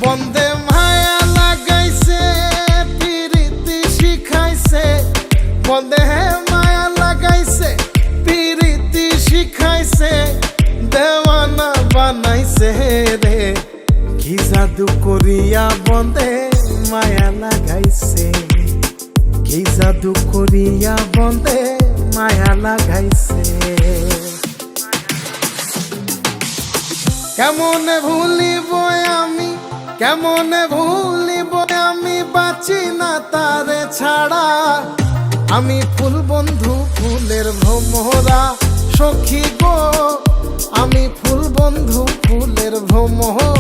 বন্দে মায়া লাগাইছে পিরিতি শিখাইছে, বন্দে মায়া লাগাইছে পিরিতি শিখাইছে, দেওয়ানা বানাইছে রে। কি জাদু করিয়া বন্দে মায়া লাগাইছে, কি জাদু করিয়া বন্দে মায়া লাগাইছে। কেমনে ভুলিব আমি, কেমনে ভুলিব আমি, বাঁচি না তারে ছাড়া। আমি ফুল বন্ধু ফুলের ভ্রমরা সখী গো, আমি ফুল বন্ধু ফুলের ভ্রমরা।